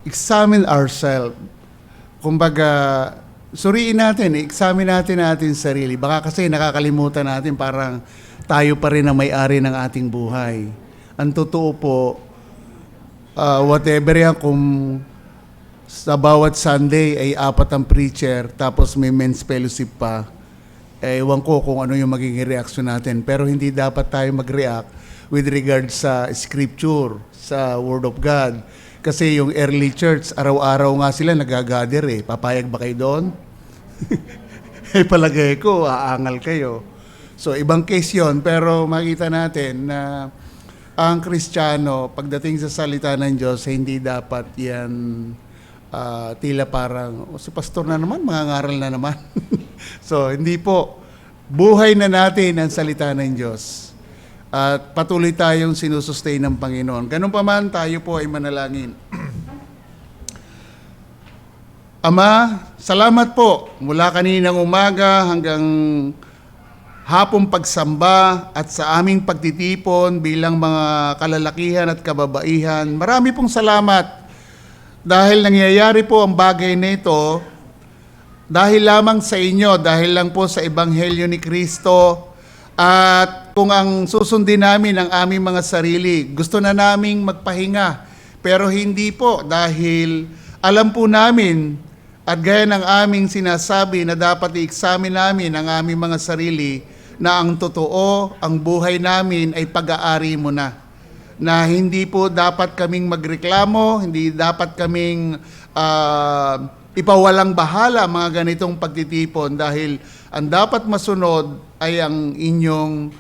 examine ourselves. Kumbaga, suriin natin, examine natin sarili. Baka kasi nakakalimutan natin parang tayo pa rin ang may-ari ng ating buhay. Ang totoo po, whatever yan, kung sa bawat Sunday ay 4 ang preacher, tapos may men's fellowship pa, ewan ko kung ano yung magiging reaction natin. Pero hindi dapat tayo mag-react with regard sa scripture, sa Word of God. Kasi yung early church, araw-araw nga sila nagagather eh. Papayag ba kayo doon? Palagay ko, aangal kayo. So, ibang case yon. Pero makita natin na ang Kristiyano, pagdating sa salita ng Diyos, hindi dapat yan tila parang, si pastor na naman, mangangaral na naman. So, hindi po. Buhay na natin ang salita ng Diyos. At patuloy tayong sinusustain ng Panginoon. Ganun pa man, tayo po ay manalangin. Ama, salamat po mula kaninang umaga hanggang hapong pagsamba at sa aming pagtitipon bilang mga kalalakihan at kababaihan. Marami pong salamat dahil nangyayari po ang bagay na ito dahil lamang sa inyo, dahil lang po sa Ebanghelyo ni Kristo. At kung ang susundin namin ang aming mga sarili, gusto na naming magpahinga. Pero hindi po dahil alam po namin at gaya ng aming sinasabi na dapat i-examine namin ang aming mga sarili na ang totoo, ang buhay namin ay pag-aari mo na. Na hindi po dapat kaming magreklamo, hindi dapat kaming ipawalang bahala mga ganitong pagtitipon dahil ang dapat masunod ay ang inyong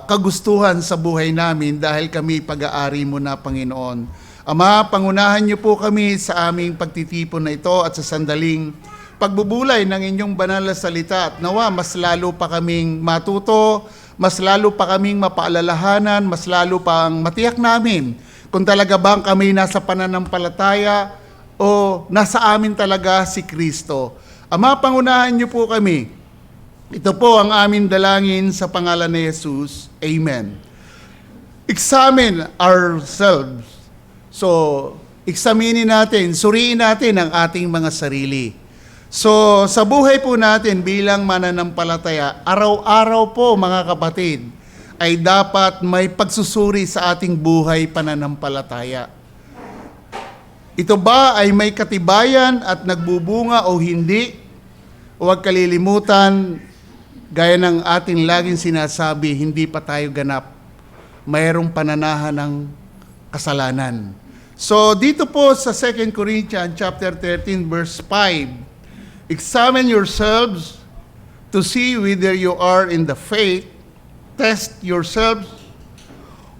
kagustuhan sa buhay namin dahil kami pag-aari mo na, Panginoon. Ama, pangunahan niyo po kami sa aming pagtitipon na ito at sa sandaling pagbubulay ng inyong banal na salita at nawa mas lalo pa kaming matuto, mas lalo pa kaming mapaalalahanan, mas lalo pang matiyak namin kung talaga bang kami nasa pananampalataya o nasa amin talaga si Kristo. Ama, pangunahan niyo po kami. Ito po ang aming dalangin sa pangalan ni Jesus. Amen. Examine ourselves. So, examinin natin, suriin natin ang ating mga sarili. So, sa buhay po natin bilang mananampalataya, araw-araw po mga kapatid, ay dapat may pagsusuri sa ating buhay pananampalataya. Ito ba ay may katibayan at nagbubunga o hindi? Huwag kalilimutan, gaya ng ating laging sinasabi, hindi pa tayo ganap. Mayroong pananahan ng kasalanan. So dito po sa 2 Corinthians chapter 13 verse 5, examine yourselves to see whether you are in the faith, test yourselves,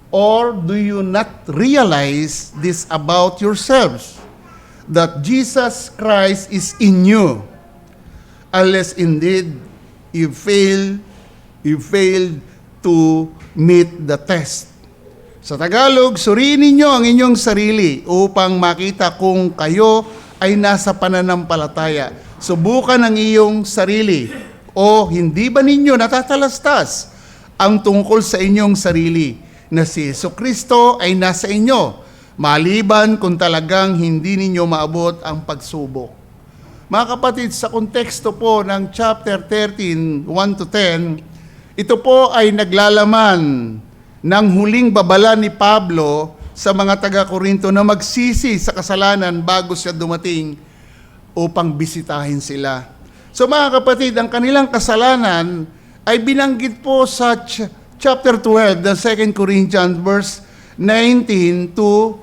or do you not realize this about yourselves, that Jesus Christ is in you, unless indeed you failed to meet the test. Sa Tagalog, suriin ninyo ang inyong sarili upang makita kung kayo ay nasa pananampalataya. Subukan ang iyong sarili o hindi ba ninyo natatalastas ang tungkol sa inyong sarili na si Jesucristo ay nasa inyo, maliban kung talagang hindi ninyo maabot ang pagsubok. Mga kapatid, sa konteksto po ng chapter 13, 1-10, ito po ay naglalaman ng huling babala ni Pablo sa mga taga-Korinto na magsisi sa kasalanan bago siya dumating upang bisitahin sila. So mga kapatid, ang kanilang kasalanan ay binanggit po sa chapter 12 ng 2 Corinthians verse 19 to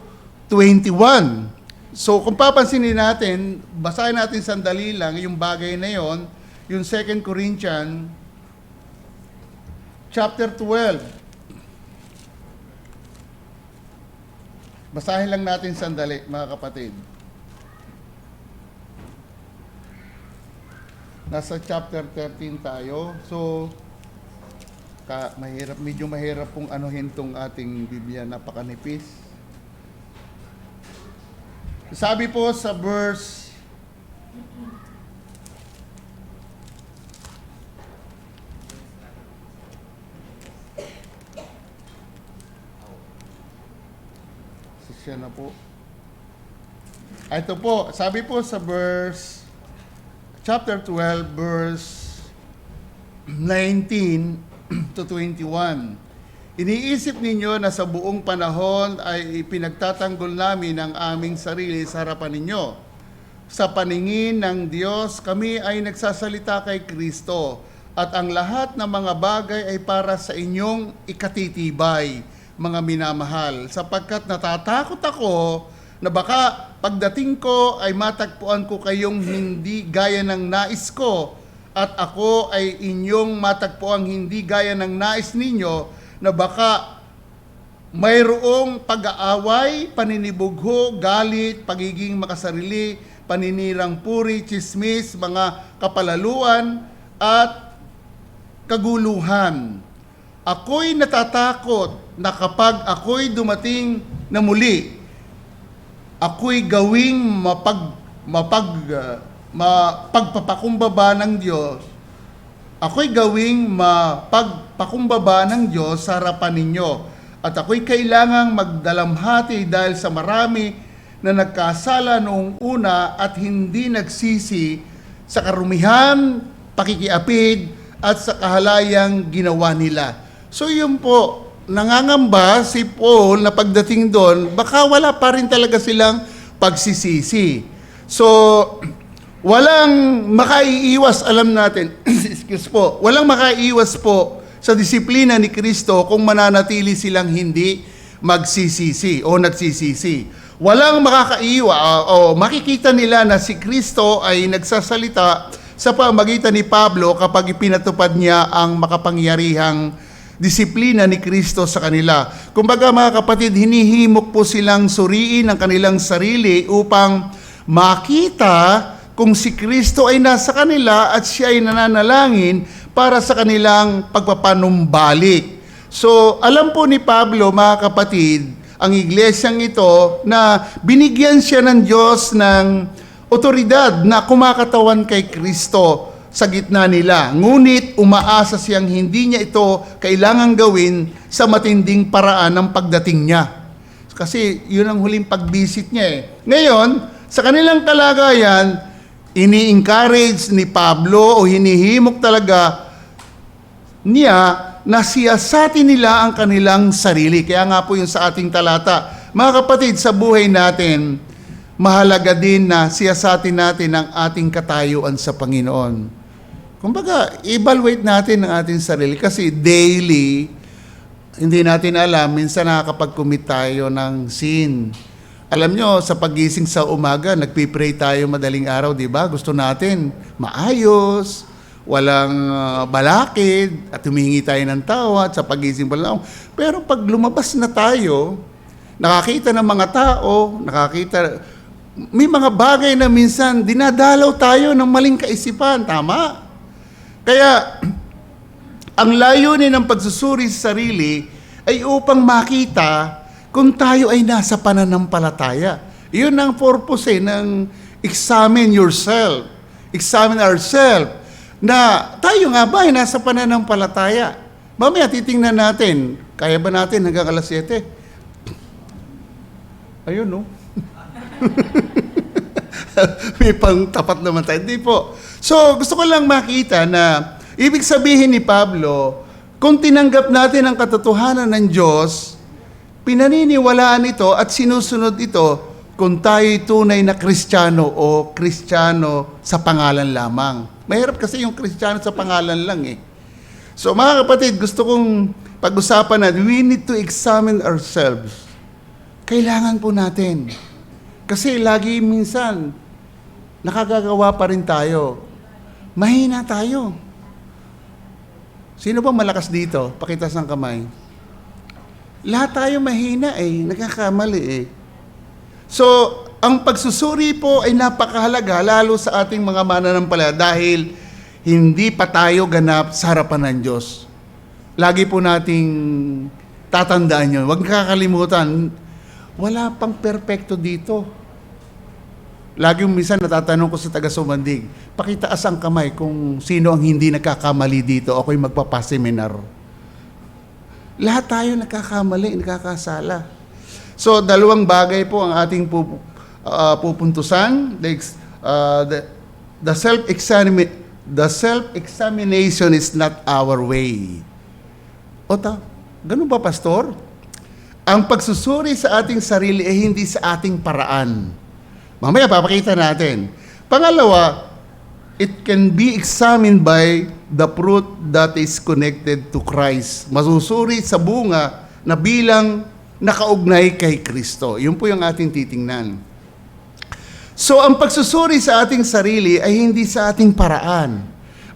21. So kung papansinin natin, basahin natin sandali lang yung bagay na yon, yung 2 Corinthians chapter 12. Basahin lang natin sandali, mga kapatid. Nasa chapter 13 tayo. So medyo mahirap pong anuhin tong ating Biblia, napakanipis. Sabi po sa verse siya na po Ito po, sabi po sa chapter 12, verse 19 to 21. Iniisip ninyo na sa buong panahon ay pinagtatanggol namin ang aming sarili sa harapan ninyo. Sa paningin ng Diyos, kami ay nagsasalita kay Kristo at ang lahat ng mga bagay ay para sa inyong ikatitibay, mga minamahal, sapagkat natatakot ako na baka pagdating ko ay matagpuan ko kayong hindi gaya ng nais ko at ako ay inyong matagpuang hindi gaya ng nais ninyo, na baka mayroong pag-aaway, paninibugho, galit, pagiging makasarili, paninirang puri, chismis, mga kapalaluan, at kaguluhan. Ako'y natatakot na kapag ako'y dumating na muli, ako'y gawing mapagpapakumbaba ng Diyos. Ako'y gawing mapagpakumbaba ng Diyos sa harapan ninyo. At ako'y kailangang magdalamhati dahil sa marami na nagkasala noong una at hindi nagsisi sa karumihan, pakikiapid, at sa kahalayang ginawa nila. So yun po, nangangamba si Paul na pagdating doon, baka wala pa rin talaga silang pagsisisi. So, walang makaiiwas, alam natin, excuse po, walang makaiiwas po sa disiplina ni Kristo kung mananatili silang hindi magsisisi o nagsisisi. Walang makikita nila na si Kristo ay nagsasalita sa pamagitan ni Pablo kapag ipinatupad niya ang makapangyarihang disiplina ni Kristo sa kanila. Kumbaga mga kapatid, hinihimok po silang suriin ang kanilang sarili upang makita kung si Kristo ay nasa kanila at siya ay nananalangin para sa kanilang pagpapanumbalik. So, alam po ni Pablo, mga kapatid, ang iglesyang ito na binigyan siya ng Diyos ng otoridad na kumakatawan kay Kristo sa gitna nila. Ngunit umaasa siyang hindi niya ito kailangang gawin sa matinding paraan ng pagdating niya. Kasi yun ang huling pag-visit niya eh. Ngayon, sa kanilang kalagayan, ini-encourage ni Pablo o hinihimok talaga niya na siyasatin nila ang kanilang sarili. Kaya nga po yung sa ating talata. Mga kapatid, sa buhay natin, mahalaga din na siyasatin natin ang ating katayuan sa Panginoon. Kumbaga, evaluate natin ang ating sarili kasi daily, hindi natin alam, minsan nakakapag-commit tayo ng sin. Alam nyo, sa pagising sa umaga, nagpipray tayo madaling araw, di ba? Gusto natin maayos, walang balakid, at humihingi tayo ng tawad sa pagising pa lang. Pero pag lumabas na tayo, nakakita ng mga tao, may mga bagay na minsan dinadalaw tayo ng maling kaisipan, tama? Kaya, ang layunin ng pagsusuri sa sarili ay upang makita kung tayo ay nasa pananampalataya. Iyon ang purpose ng examine yourself, examine ourselves, na tayo nga ba ay nasa pananampalataya. Mamaya titingnan natin, kaya ba natin hanggang alas 7? Ayun, no? May pang tapat naman tayo. Hindi po. So, gusto ko lang makita na ibig sabihin ni Pablo, kung tinanggap natin ang katotohanan ng Diyos, pinaniniwalaan ito at sinusunod ito kung tayo'y tunay na Kristiyano o Kristiyano sa pangalan lamang. Mahirap kasi yung Kristiyano sa pangalan lang eh. So mga kapatid, gusto kong pag-usapan na we need to examine ourselves. Kailangan po natin. Kasi lagi minsan, nakagagawa pa rin tayo. Mahina tayo. Sino ba malakas dito? Pakitas ng kamay. Lahat tayo mahina eh, nagkakamali eh. So, ang pagsusuri po ay napakahalaga lalo sa ating mga mananampalataya dahil hindi pa tayo ganap sa harapan ng Diyos. Lagi po nating tatandaan yun. Huwag kakalimutan, wala pang perpekto dito. Lagi minsan natatanong ko sa taga-Sumandig, pakitaas ang kamay kung sino ang hindi nagkakamali dito. Ako'y magpapaseminar. Lahat tayo nagkakamali, nagkakasala. So, dalawang bagay po ang ating pupuntusan. The self-examination is not our way. Ganun ba, Pastor? Ang pagsusuri sa ating sarili ay hindi sa ating paraan. Mamaya papakita natin. Pangalawa, it can be examined by the fruit that is connected to Christ. Masusuri sa bunga na bilang nakaugnay kay Kristo. Yun po yung ating titingnan. So, ang pagsusuri sa ating sarili ay hindi sa ating paraan.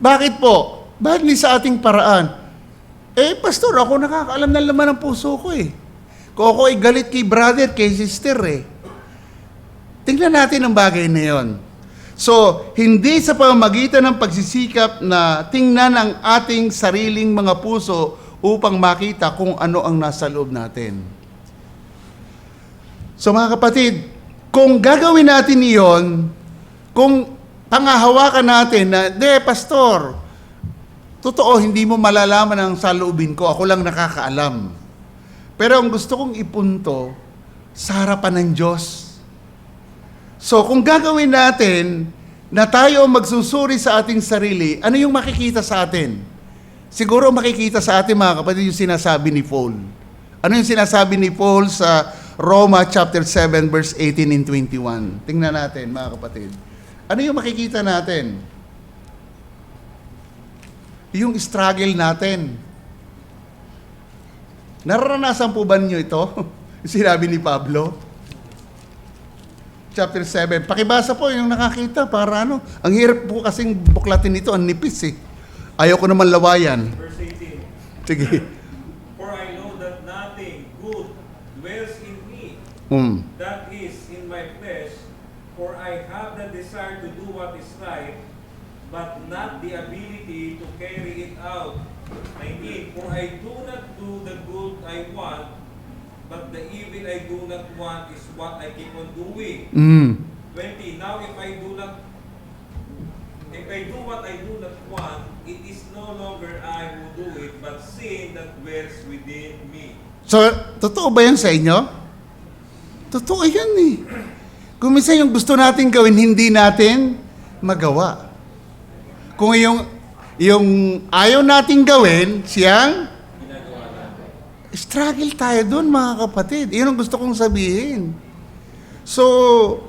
Bakit po? Bakit hindi sa ating paraan? Pastor, ako nakakaalam na laman ng puso ko eh. Kung ako ay galit kay brother, kay sister eh. Tingnan natin ang bagay na yon. So, hindi sa pamamagitan ng pagsisikap na tingnan ang ating sariling mga puso upang makita kung ano ang nasa loob natin. So mga kapatid, kung gagawin natin iyon, kung pangahawakan natin na, Pastor, totoo, hindi mo malalaman ang saloobin ko, ako lang nakakaalam. Pero ang gusto kong ipunto, sa harapan ng Diyos. So kung gagawin natin na tayo magsusuri sa ating sarili, ano yung makikita sa atin? Siguro makikita sa atin mga kapatid yung sinasabi ni Paul. Ano yung sinasabi ni Paul sa Roma chapter 7 verse 18 and 21? Tingnan natin mga kapatid. Ano yung makikita natin? Yung struggle natin. Nararanasan po ba niyo ito? Sinabi ni Pablo. Chapter 7. Pakibasa po yung nakakita para ano. Ang hirap po kasing buklatin ito. Ang nipis eh. Ayaw ko naman lawayan. Verse 18. Sige. For I know that nothing good dwells in me, that is, in my flesh, for I have the desire to do what is right, but not the ability to carry it out. 19. For I do not do the good I want, but the evil I do not want is what I keep on doing. 20. Now if I do what I do not want, it is no longer I who do it, but sin that dwells within me. So, totoo ba yan sa inyo? Totoo yan eh. Kung minsan yung gusto natin gawin, hindi natin magawa. Kung yung ayaw natin gawin, siyang struggle tayo doon, mga kapatid. Iyon ang gusto kong sabihin. So,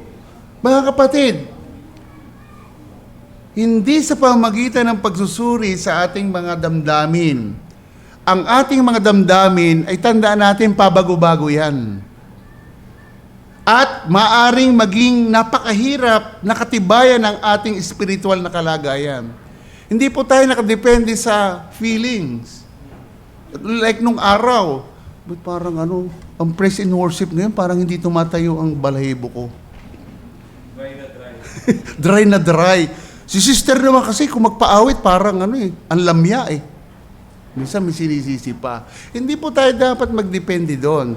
mga kapatid, hindi sa pamamagitan ng pagsusuri sa ating mga damdamin. Ang ating mga damdamin ay tandaan natin pabago-bago yan. At maaring maging napakahirap na katibayan ng ating spiritual na kalagayan. Hindi po tayo nakadepende sa feelings. Like nung araw, parang ang praise and worship ngayon, parang hindi tumatayo ang balahibo ko. Dry na dry. Dry na dry. Si sister naman kasi kung magpaawit, parang ang lamya eh. Minsan may sinisisi pa. Hindi po tayo dapat magdepende doon.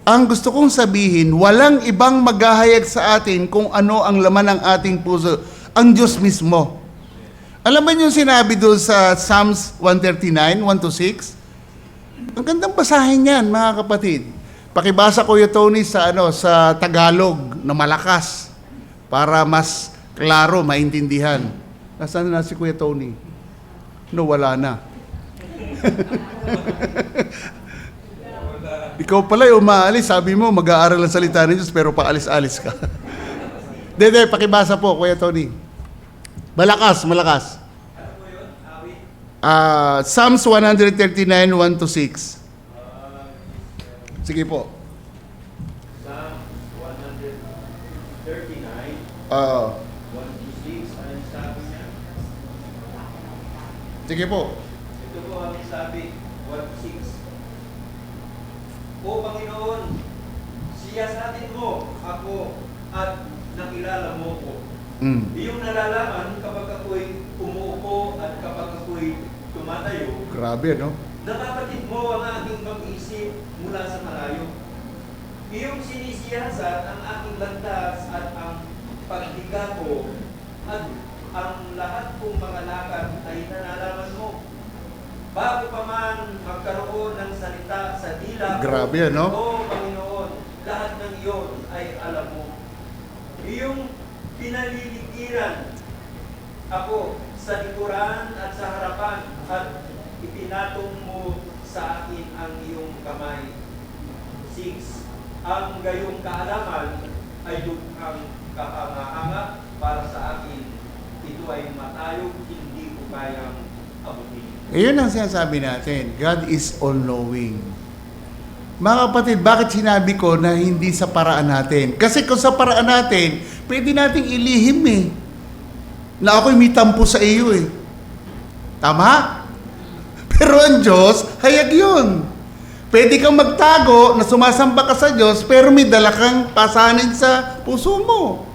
Ang gusto kong sabihin, walang ibang maghahayag sa atin kung ano ang laman ng ating puso. Ang Diyos mismo. Alam ba yung sinabi doon sa Psalms 139, 1-6? Ang gandang basahin yan, mga kapatid. Pakibasa ko yung Tony sa Tagalog na malakas para mas klaro, maintindihan. Nasaan na si Kuya Tony? No, wala na. Ikaw pala umaalis, sabi mo mag-aaral ang salita ng Diyos pero paalis-alis ka. Dede, pakibasa po, Kuya Tony. Malakas. Psalms 139, 1-6. Sige po. Psalm 139, 1-6, ano sabi niya? Sige po. Ito po ang sabi, 1-6. O Panginoon, siyasatin mo ako at nakilala mo ko. Iyong nalalaman kapag ako'y umuupo at kapag ako'y tumatayo. Grabe, no? Nakapatid mo ang aking pag-isip mula sa malayo. Iyong sinisiyasat ang aking landas at ang paghiga ko at ang lahat kong mga lakad ay nalalaman mo. Bago pa man magkaroon ng salita sa dila ko, Grabe, no? O Panginoon, lahat ng iyon ay alam mo. iyong pinaliligiran ako sa likuran at sa harapan at ipinatong mo sa akin ang iyong kamay. 6. Ang gayong kaalaman ay dukhang kahanga-hanga para sa akin. Ito ay matayog, hindi ko kayang abutin. Iyon ang sinasabi natin. God is all-knowing. Mga kapatid, bakit sinabi ko na hindi sa paraan natin? Kasi kung sa paraan natin, pwede nating ilihim na ako'y may tampo sa iyo Tama? Pero ang Diyos, hayag yun. Pwede kang magtago na sumasamba ka sa Diyos, pero may dala kang pasanin sa puso mo.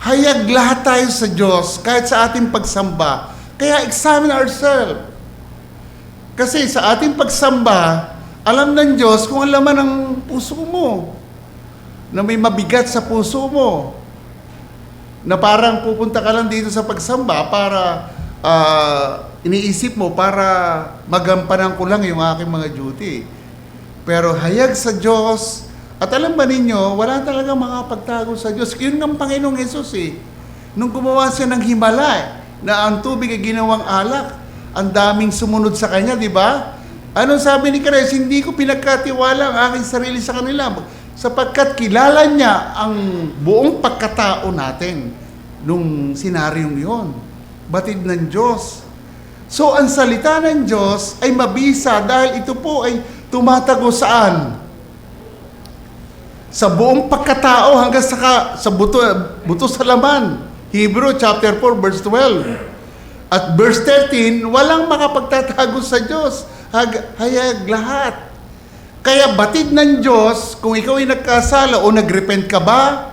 Hayag lahat tayo sa Diyos, kahit sa ating pagsamba. Kaya examine ourselves. Kasi sa ating pagsamba, alam ng Diyos kung ang laman ng puso mo. Na may mabigat sa puso mo. Na parang pupunta ka lang dito sa pagsamba para iniisip mo para magampanan ko lang yung aking mga duty. Pero hayag sa Diyos, at alam ba ninyo, wala talaga makapagtago sa Diyos. Yun ng Panginoong Hesus Nung gumawa siya ng himala, na ang tubig ay ginawang alak, ang daming sumunod sa Kanya, di ba? Anong sabi ni Christ? Hindi ko pinagkatiwala ang aking sarili sa kanila, sapagkat kilala niya ang buong pagkatao natin nung senaryong yon. Batid ng Diyos. So, ang salita ng Diyos ay mabisa dahil ito po ay tumatago saan? Sa buong pagkatao hanggang sa buto sa laman. Hebrew chapter 4 verse 12. At verse 13, walang makapagtatago sa Diyos. Hayag lahat. Kaya batid ng Diyos, kung ikaw ay nagkasala o nagrepent ka ba,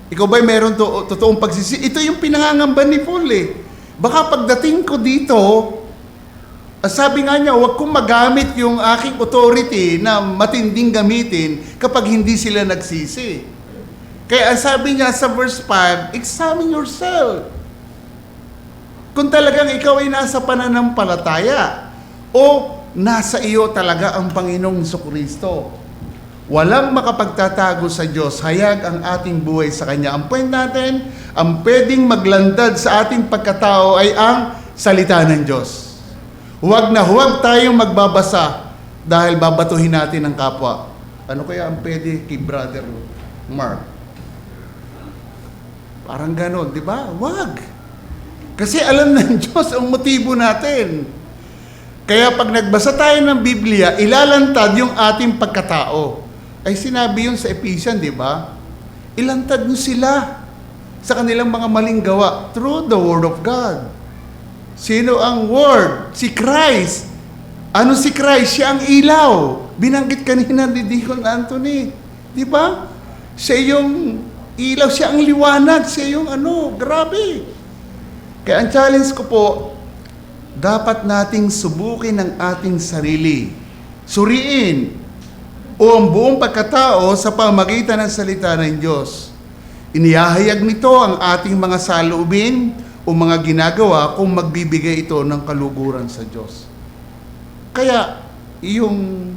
ikaw ba'y meron totoong pagsisi? Ito yung pinangangamba ni Paul Baka pagdating ko dito, sabi nga niya, huwag kong magamit yung aking authority na matinding gamitin kapag hindi sila nagsisi. Kaya sabi niya sa verse 5, examine yourself. Kung talagang ikaw ay nasa pananampalataya o nasa iyo talaga ang Panginoong Jesucristo. Walang makapagtatago sa Diyos, hayag ang ating buhay sa Kanya. Ang point natin, ang pwedeng maglandad sa ating pagkatao ay ang salita ng Diyos. Huwag na huwag tayong magbabasa dahil babatuhin natin ang kapwa. Ano kaya ang pwede kay Brother Mark? Parang ganon, di ba? Huwag. Kasi alam ng Diyos ang motibo natin. Kaya pag nagbasa tayo ng Biblia, ilalantad yung ating pagkatao. Ay sinabi yun sa Ephesians, di ba? Ilantad nyo sila sa kanilang mga maling gawa through the Word of God. Sino ang Word? Si Christ. Ano si Christ? Siya ang ilaw. Binanggit kanina ni Deacon Anthony. Di ba? Siya yung ilaw, siya ang liwanag, siya yung grabe. Kaya ang challenge ko po, dapat nating subukin ang ating sarili. Suriin o ang buong pagkatao sa pamagitan ng salita ng Diyos. Inihahayag nito ang ating mga saloobin o mga ginagawa kung magbibigay ito ng kaluguran sa Diyos. Kaya, yung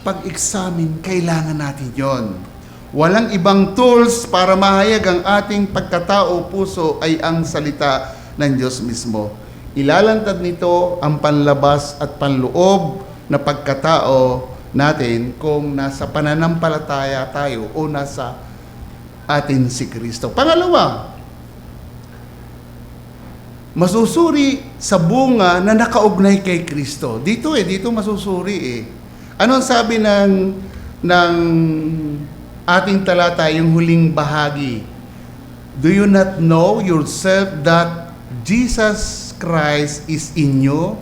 pag-examine, kailangan natin yon. Walang ibang tools para mahayag ang ating pagkatao puso ay ang salita ng Diyos mismo. Ilalantad nito ang panlabas at panloob na pagkatao natin kung nasa pananampalataya tayo o nasa atin si Kristo. Pangalawa, masusuri sa bunga na nakaugnay kay Kristo. Dito masusuri Anong sabi ng ating talata, yung huling bahagi? Do you not know yourself that Jesus Christ is in you?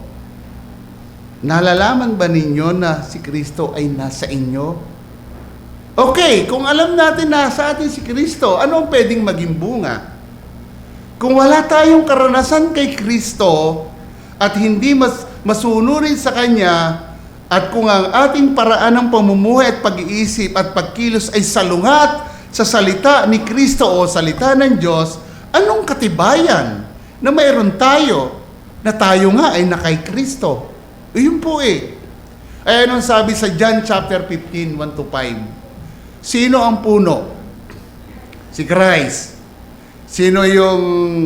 Nalalaman ba ninyo na si Kristo ay nasa inyo? Okay, kung alam natin na sa atin si Kristo, ano ang pwedeng maging bunga? Kung wala tayong karanasan kay Kristo at hindi masunurin sa Kanya, at kung ang ating paraan ng pamumuhay at pag-iisip at pagkilos ay salungat sa salita ni Kristo o salita ng Diyos, anong katibayan na mayroon tayo na tayo nga ay nakay Kristo? Yun po Ay anong sabi sa John chapter 15, 1-5? Sino ang puno? Si Christ. Sino yung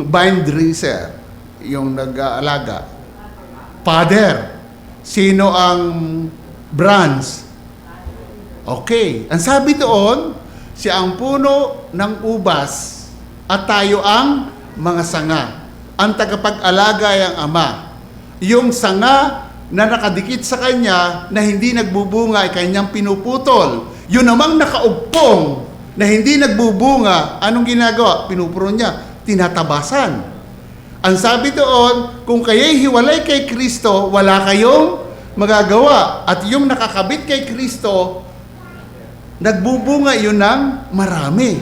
vine dresser? Yung nag-aalaga? Father. Sino ang branch? Okay. Ang sabi doon, siya ang puno ng ubas at tayo ang mga sanga. Ang tagapag-alaga ay ang Ama. Yung sanga na nakadikit sa kanya na hindi nagbubunga ay kanyang pinuputol. Yun namang nakaugpong na hindi nagbubunga, anong ginagawa? Pinupuro niya, tinatabasan. Ang sabi doon, kung kaya'y hiwalay kay Kristo, wala kayong magagawa. At yung nakakabit kay Kristo, nagbubunga yun ng marami.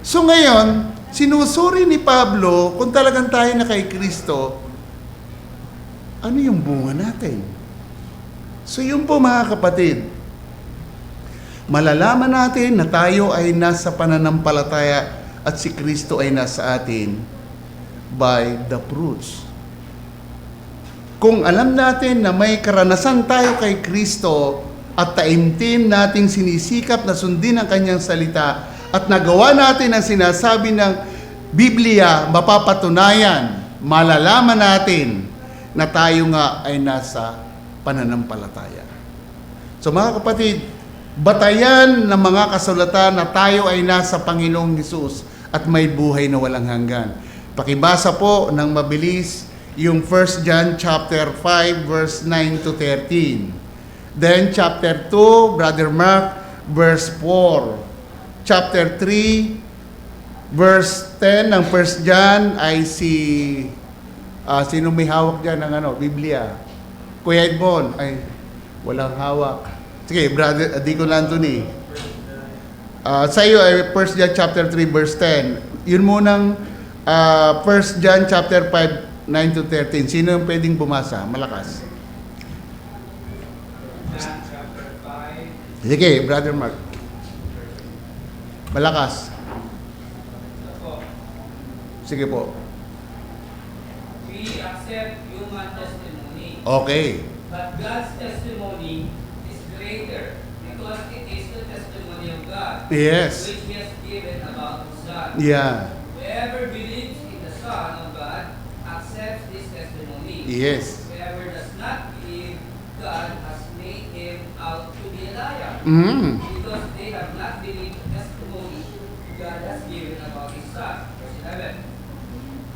So ngayon, sinusuri ni Pablo, kung talagang tayo na kay Kristo, ano yung bunga natin? So yun po mga kapatid, malalaman natin na tayo ay nasa pananampalataya at si Kristo ay nasa atin by the fruits. Kung alam natin na may karanasan tayo kay Kristo at taimtim nating sinisikap na sundin ang kanyang salita at nagawa natin ang sinasabi ng Biblia, mapapatunayan, malalaman natin na tayo nga ay nasa pananampalataya. So mga kapatid, batayan ng mga kasulatan na tayo ay nasa Panginoong Hesus at may buhay na walang hanggan. Pakibasa po ng mabilis yung 1 John chapter 5 verse 9 to 13. Then chapter 2, Brother Mark, verse 4. Chapter 3, verse 10 ng 1 John ay sino may hawak dyan ng Biblia? Kuya Edmond, ay walang hawak. Sige, Brother Deacon Anthony. Sa iyo ay 1 John chapter 3 verse 10. Yun munang 1 John chapter 5 9 to 13. Sino yung pwedeng bumasa? Malakas. John chapter 5. Sige, Brother Mark. Malakas. Ako. Sige po. We accept human testimony, Okay. but God's testimony is greater because it is the testimony of God, Yes. which He has given about His Son. Yeah. Whoever believes in the Son of God accepts this testimony. Yes. Whoever does not believe, God has made him out to be a liar, because they have not believed the testimony God has given about His Son. Verse 11.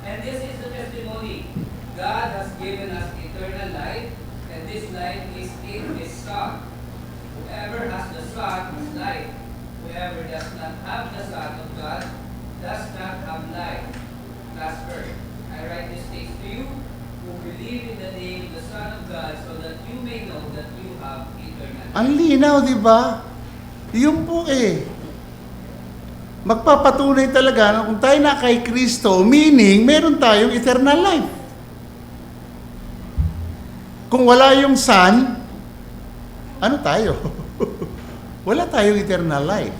And this is the testimony: God has given us eternal life, and this life is in His Son. Whoever has the Son has life. Whoever does not have the Son of God does not have life. Last verse. I write these things to you who believe in the name of the Son of God, so that you may know that you have eternal life. Ang linaw, di ba? Yun po magpapatunay talaga na kung tayo na kay Kristo, meaning meron tayong eternal life. Kung wala yung Son, ano tayo? Wala tayong eternal life.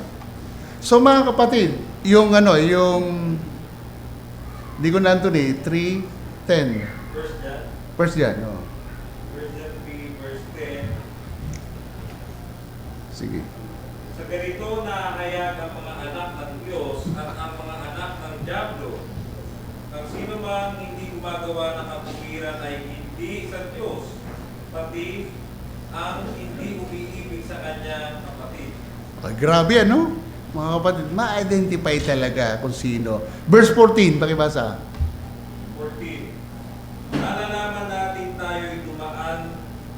So mga kapatid, yung Deacon Anthony, 3:10. First John, no? 1 John 3 verse 10. Sige. Sa ganito nakakayag ang mga anak ng Diyos at ang mga anak ng Diablo. Ang sino mang hindi gumagawa ng kapugiran ay hindi sa Diyos, pati ang hindi umiibig sa kanya kapatid. Ay, grabe mga kapatid, ma-identify talaga kung sino. Verse 14, pakibasa. 14. Nalalaman natin tayo'y dumaan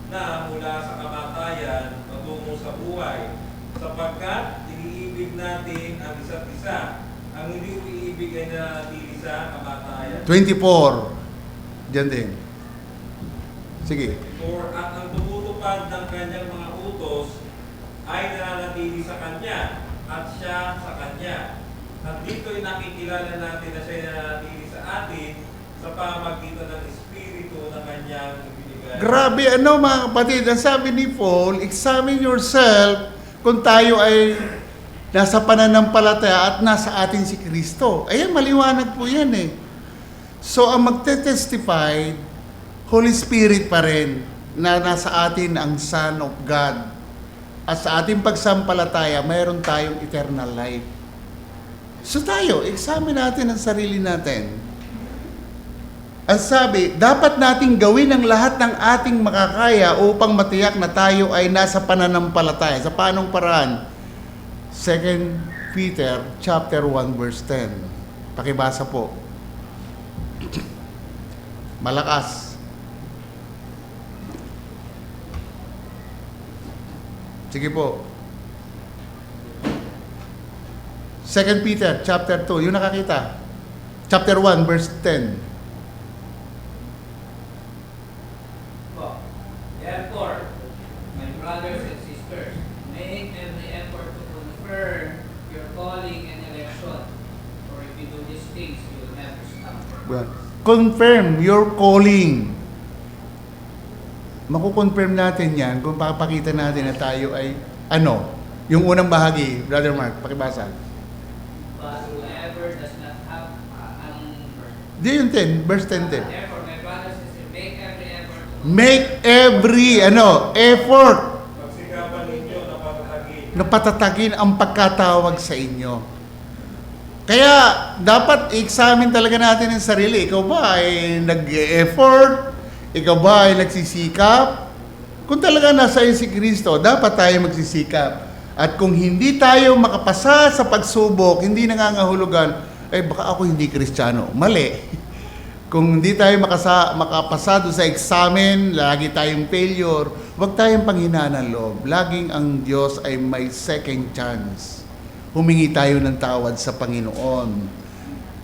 na mula sa kamatayan patungo sa buhay, sapagkat iniibig natin ang isa't isa. Ang hindi umiibig ay nananatili sa kamatayan. 24. Diyan din. Sige. For at ang tumutupad ng kanyang mga utos ay nananatili sa kanya at siya sa kanya. At dito'y nakikilala natin na siya nananatili sa atin sa pamamagitan ng Espiritu na kanyang ibinigay. Grabe, mga kapatid, ang sabi ni Paul, examine yourself kung tayo ay nasa pananampalataya at nasa atin si Kristo. Ayan, maliwanag po yan So, ang magte-testify, Holy Spirit pa rin, na nasa atin ang Son of God. At sa ating pagsampalataya, mayroon tayong eternal life. So tayo, examine natin ang sarili natin. Ang sabi, dapat nating gawin ang lahat ng ating makakaya upang matiyak na tayo ay nasa pananampalataya. Sa paanong paraan? 2 Peter chapter 1 verse 10. Pakibasa po. Malakas. Sige po. 2 Peter chapter 2, yung nakakita. Chapter 1 verse 10. Therefore, my brothers and sisters, make every effort to confirm your calling and election. For if you do these things, you will never stop. Confirm your calling. Makukonfirm natin yan kung papakita natin na tayo ay ano. Yung unang bahagi, Brother Mark, pakibasa. But whoever does not have Di yung 10, verse 10. therefore, my brothers and sisters, make every effort to Make every, effort Pagsikapan ninyo na patatagin. na patatagin ang pagkatawag sa inyo. Kaya, dapat i-examine talaga natin ang sarili. Ikaw ba ay nag-effort? Ikaw ba ay nagsisikap? Kung talaga nasa iyo si Kristo, dapat tayo magsisikap. At kung hindi tayo makapasa sa pagsubok, hindi nangangahulugan, baka ako hindi Kristiyano. Mali. Kung hindi tayo makapasa doon sa examen, lagi tayong failure, huwag tayong panghinaan ng loob. Laging ang Diyos ay may second chance. Humingi tayo ng tawad sa Panginoon.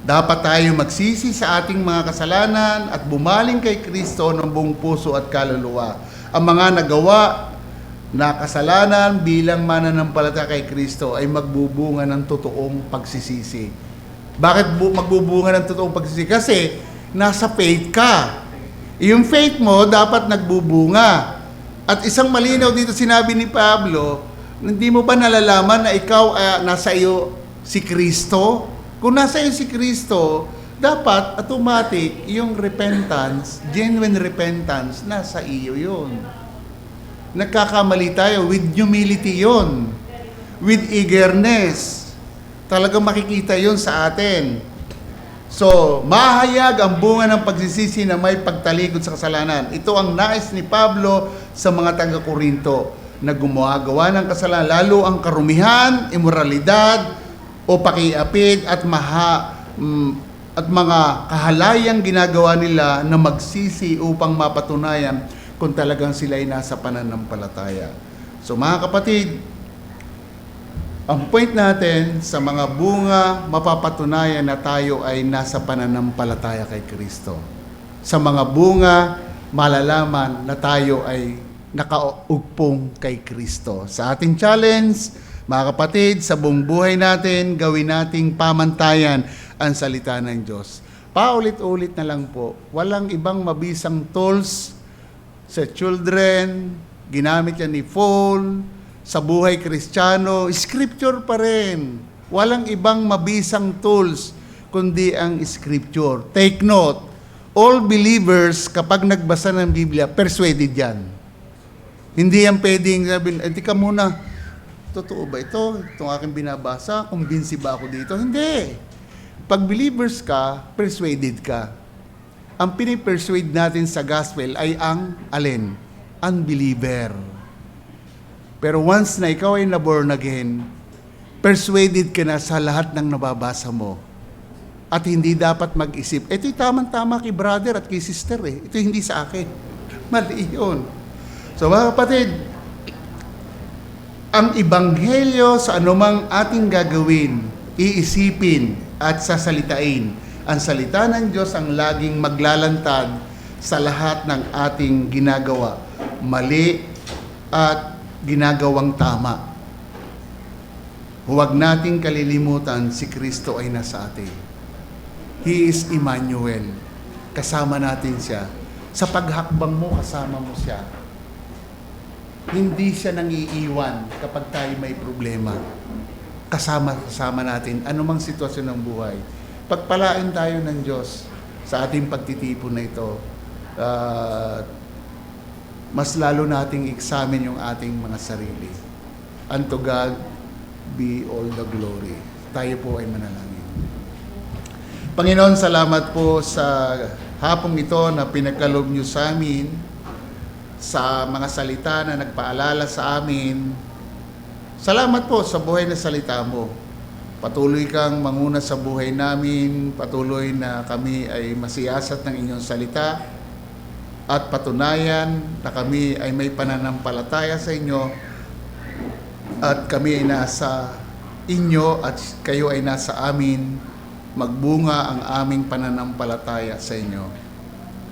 Dapat tayo magsisi sa ating mga kasalanan at bumaling kay Kristo ng buong puso at kaluluwa. Ang mga nagawa na kasalanan bilang mananampalataya kay Kristo ay magbubunga ng totoong pagsisisi. Bakit magbubunga ng totoong pagsisisi? Kasi nasa faith ka. Yung faith mo dapat nagbubunga. At isang malinaw dito sinabi ni Pablo, hindi mo ba nalalaman na ikaw nasa iyo si Kristo? Kung nasa iyo si Kristo, dapat automatic yung repentance, genuine repentance, nasa iyo yun. Nagkakamali tayo, with humility yun. With eagerness. Talagang makikita yun sa atin. So, mahayag ang bunga ng pagsisisi na may pagtalikod sa kasalanan. Ito ang nais ni Pablo sa mga taga-Korinto na gumagawa ng kasalanan, lalo ang karumihan, imoralidad, o pakiapid at mga kahalayang ginagawa nila na magsisi upang mapatunayan kung talagang sila ay nasa pananampalataya. So mga kapatid, ang point natin sa mga bunga, mapapatunayan na tayo ay nasa pananampalataya kay Kristo. Sa mga bunga, malalaman na tayo ay nakaugpong kay Kristo. Sa ating challenge, mga kapatid, sa buong buhay natin, gawin nating pamantayan ang salita ng Diyos. Paulit-ulit na lang po, walang ibang mabisang tools sa children, ginamit yan ni Paul, sa buhay Kristiyano, scripture pa rin. Walang ibang mabisang tools, kundi ang scripture. Take note, all believers, kapag nagbasa ng Biblia, persuaded yan. Hindi yan pwedeng sabihin, di ka muna, totoo ba ito? Itong aking binabasa, kumbinsi ba ako dito? Hindi. Pag believers ka, persuaded ka. Ang pinipersuade natin sa gospel ay ang alin? Unbeliever. Pero once na ikaw ay na-born again, persuaded ka na sa lahat ng nababasa mo. At hindi dapat mag-isip, ito'y tamang-tama kay brother at kay sister Ito hindi sa akin. Mali yun. So mga kapatid, ang ebanghelyo sa anumang ating gagawin, iisipin at sasalitain. Ang salita ng Diyos ang laging maglalantad sa lahat ng ating ginagawa, mali at ginagawang tama. Huwag nating kalilimutan si Kristo ay nasa atin. He is Emmanuel. Kasama natin siya. Sa paghakbang mo, kasama mo siya. Hindi siya nangiiwan kapag tayo may problema. Kasama natin anumang sitwasyon ng buhay. Pagpalain tayo ng Diyos sa ating pagtitipon na ito. Mas lalo nating examine yung ating mga sarili. And to God be all the glory. Tayo po ay manalangin. Panginoon, salamat po sa hapong ito na pinagkaloob niyo sa amin, sa mga salita na nagpaalala sa amin. Salamat po sa buhay na salita mo. Patuloy kang manguna sa buhay namin, patuloy na kami ay masiyasat ng inyong salita at patunayan na kami ay may pananampalataya sa inyo at kami ay nasa inyo at kayo ay nasa amin. Magbunga ang aming pananampalataya sa inyo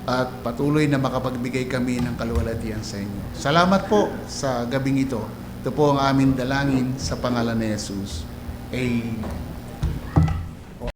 at patuloy na makapagbigay kami ng kaluwalhatian sa inyo. Salamat po sa gabing ito. Ito po ang aming dalangin sa pangalan ni Jesus. Amen.